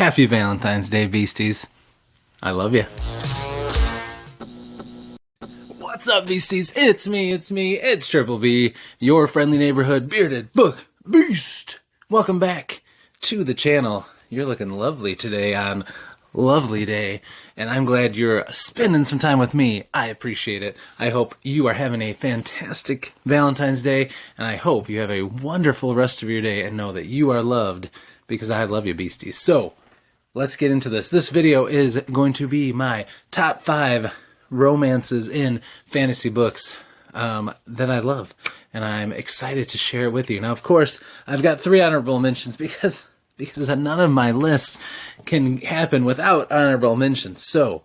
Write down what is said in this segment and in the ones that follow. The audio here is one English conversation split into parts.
Happy Valentine's Day, Beasties. I love you. What's up, Beasties? It's me, it's Triple B, your friendly neighborhood bearded book beast. Welcome back to the channel. You're looking lovely today on Lovely Day, and I'm glad you're spending some time with me. I appreciate it. I hope you are having a fantastic Valentine's Day, and I hope you have a wonderful rest of your day and know that you are loved because I love you, Beasties. So, let's get into this. This video is going to be my top 5 romances in fantasy books that I love, and I'm excited to share it with you. Now, of course, I've got 3 honorable mentions because none of my lists can happen without honorable mentions. So,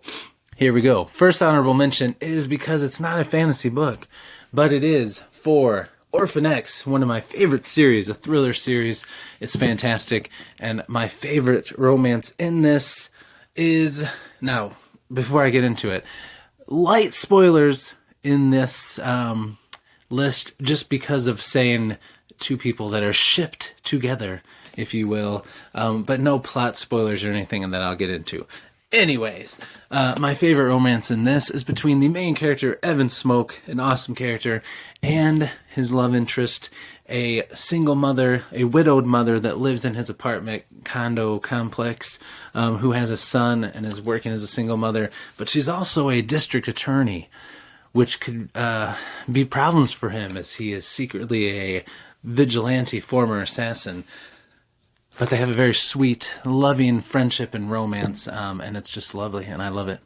here we go. First honorable mention is because it's not a fantasy book, but it is for Orphan X, one of my favorite series, a thriller series. It's fantastic, and my favorite romance in this is... Now, before I get into it, light spoilers in this list just because of saying 2 people that are shipped together, if you will, but no plot spoilers or anything that I'll get into. Anyways, my favorite romance in this is between the main character, Evan Smoke, an awesome character, and his love interest, a single mother, a widowed mother that lives in his apartment condo complex, who has a son and is working as a single mother, but she's also a district attorney, which could be problems for him as he is secretly a vigilante former assassin. But they have a very sweet, loving friendship and romance, and it's just lovely, and I love it.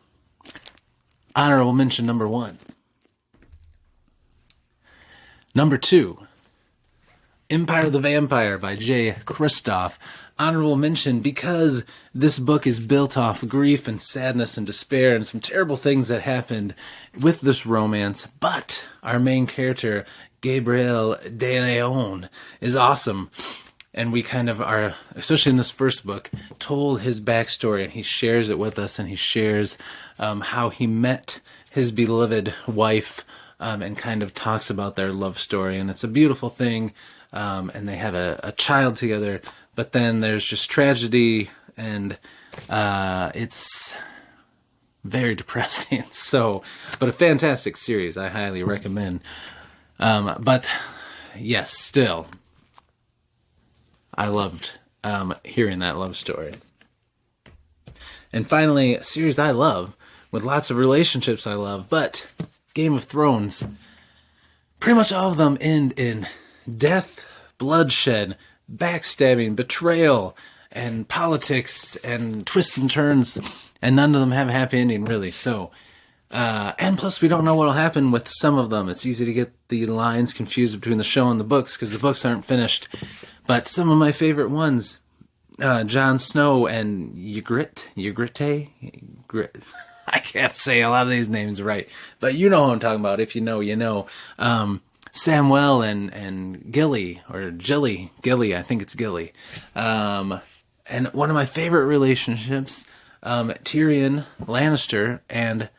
Honorable mention number 1. Number 2, Empire the Vampire by J. Kristoff. Honorable mention because this book is built off grief and sadness and despair and some terrible things that happened with this romance, but our main character, Gabriel de Leon, is awesome. And we kind of are, especially in this first book, told his backstory, and he shares it with us, and he shares how he met his beloved wife, and kind of talks about their love story. And it's a beautiful thing, and they have a child together, but then there's just tragedy, and it's very depressing. So, but a fantastic series, I highly recommend. But yes, still, I loved hearing that love story. And finally, a series I love, with lots of relationships I love, but Game of Thrones, pretty much all of them end in death, bloodshed, backstabbing, betrayal, and politics, and twists and turns, and none of them have a happy ending, really. So, and plus we don't know what will happen with some of them. It's easy to get the lines confused between the show and the books, because the books aren't finished. But some of my favorite ones, Jon Snow and Ygritte. I can't say a lot of these names right, but you know who I'm talking about. If you know, you know. Samwell and Gilly, or Gilly, I think it's Gilly. And one of my favorite relationships, Tyrion Lannister and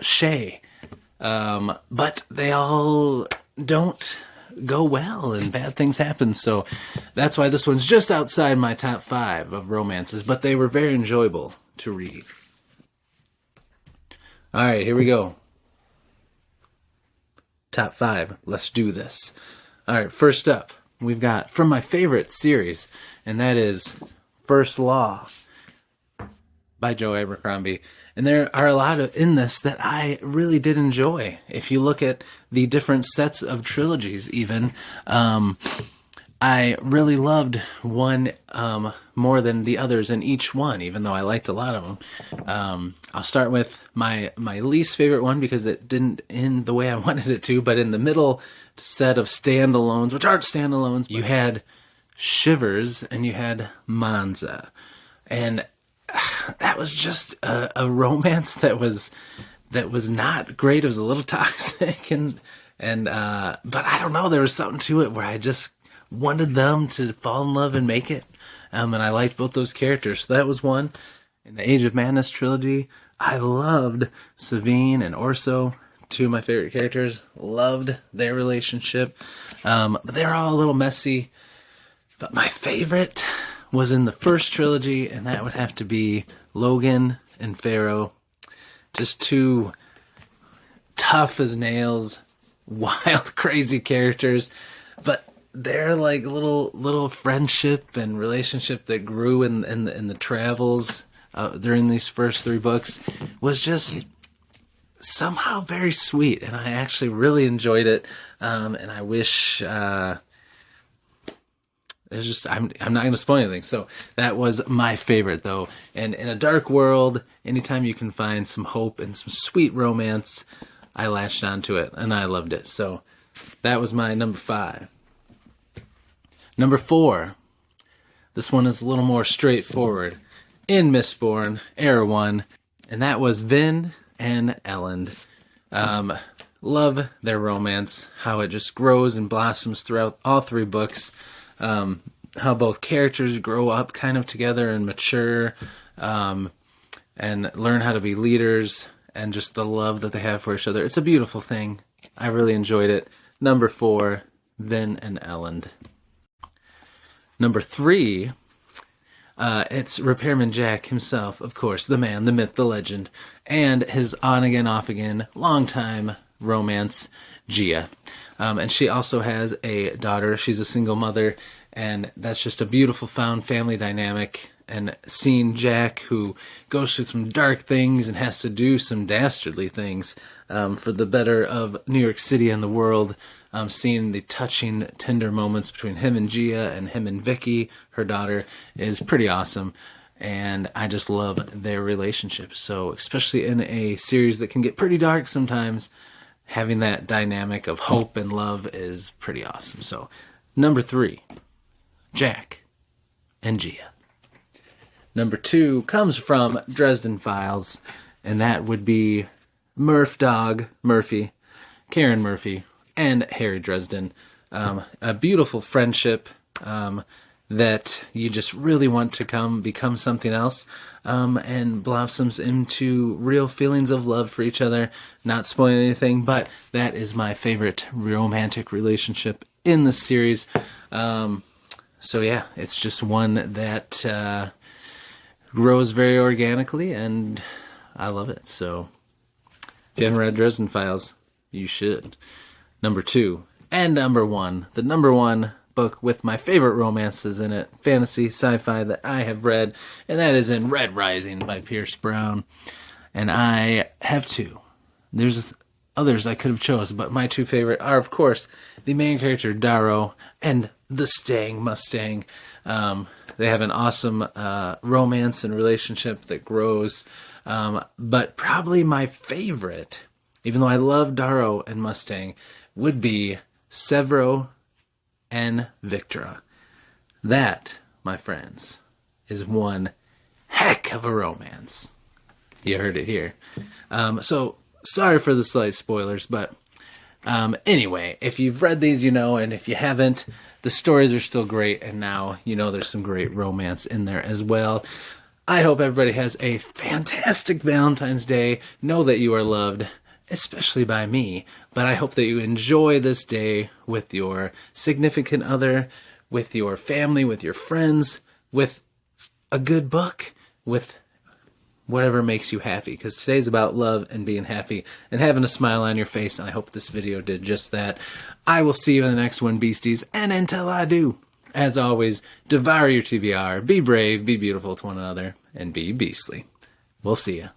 Shay. But they all don't go well, and bad things happen, so that's why this one's just outside my top 5 of romances, but they were very enjoyable to read. Alright, here we go. Top 5. Let's do this. Alright, first up, we've got from my favorite series, and that is First Law by Joe Abercrombie. And there are a lot of in this that I really did enjoy. If you look at the different sets of trilogies even, I really loved one more than the others in each one, even though I liked a lot of them. I'll start with my least favorite one because it didn't end the way I wanted it to, but in the middle set of standalones, which aren't standalones, you had Shivers and you had Manza. And that was just a romance that was not great. It was a little toxic, and but I don't know, there was something to it where I just wanted them to fall in love and make it, and I liked both those characters. So that was one. In the Age of Madness trilogy, I loved Savine and Orso, 2 of my favorite characters. Loved their relationship, but they're all a little messy. But my favorite was in the first trilogy, and that would have to be Logan and Pharaoh. Just two tough as nails, wild, crazy characters, but their like little friendship and relationship that grew in the travels during these first 3 books was just somehow very sweet, and I actually really enjoyed it. And I wish it's just I'm not going to spoil anything. So that was my favorite, though. And in a dark world, anytime you can find some hope and some sweet romance, I latched onto it and I loved it. So that was my number 5. Number 4. This one is a little more straightforward. In Mistborn, Era 1, and that was Vin and Elend. Love their romance, how it just grows and blossoms throughout all 3 books. How both characters grow up kind of together and mature, and learn how to be leaders, and just the love that they have for each other. It's a beautiful thing. I really enjoyed it. Number 4, Vin and Elend. Number 3, it's Repairman Jack himself, of course, the man, the myth, the legend, and his on-again, off-again, long-time romance, Gia. And she also has a daughter. She's a single mother, and that's just a beautiful found family dynamic. And seeing Jack, who goes through some dark things and has to do some dastardly things for the better of New York City and the world, seeing the touching, tender moments between him and Gia and him and Vicky, her daughter, is pretty awesome. And I just love their relationship. So especially in a series that can get pretty dark sometimes, having that dynamic of hope and love is pretty awesome. So number 3, Jack and Gia. Number 2 comes from Dresden Files, and that would be Murphy, Karen Murphy, and Harry Dresden. A beautiful friendship that you just really want to become something else, and blossoms into real feelings of love for each other. Not spoiling anything, but that is my favorite romantic relationship in the series. So yeah, it's just one that grows very organically, and I love it. So if you haven't read Dresden Files, you should. Number 2 and number 1, the number 1 book with my favorite romances in it, fantasy, sci-fi, that I have read, and that is in Red Rising by Pierce Brown. And I have 2. There's others I could have chosen, but my 2 favorite are, of course, the main character Darrow and the Stang Mustang. They have an awesome romance and relationship that grows. But probably my favorite, even though I love Darrow and Mustang, would be Severo and Victra. That, my friends, is one heck of a romance. You heard it here. So sorry for the slight spoilers, but anyway, if you've read these, you know, and if you haven't, the stories are still great, and now you know there's some great romance in there as well. I hope everybody has a fantastic Valentine's Day. Know that you are loved, especially by me, but I hope that you enjoy this day with your significant other, with your family, with your friends, with a good book, with whatever makes you happy, because today's about love and being happy and having a smile on your face, and I hope this video did just that. I will see you in the next one, Beasties, and until I do, as always, devour your TBR, be brave, be beautiful to one another, and be beastly. We'll see ya.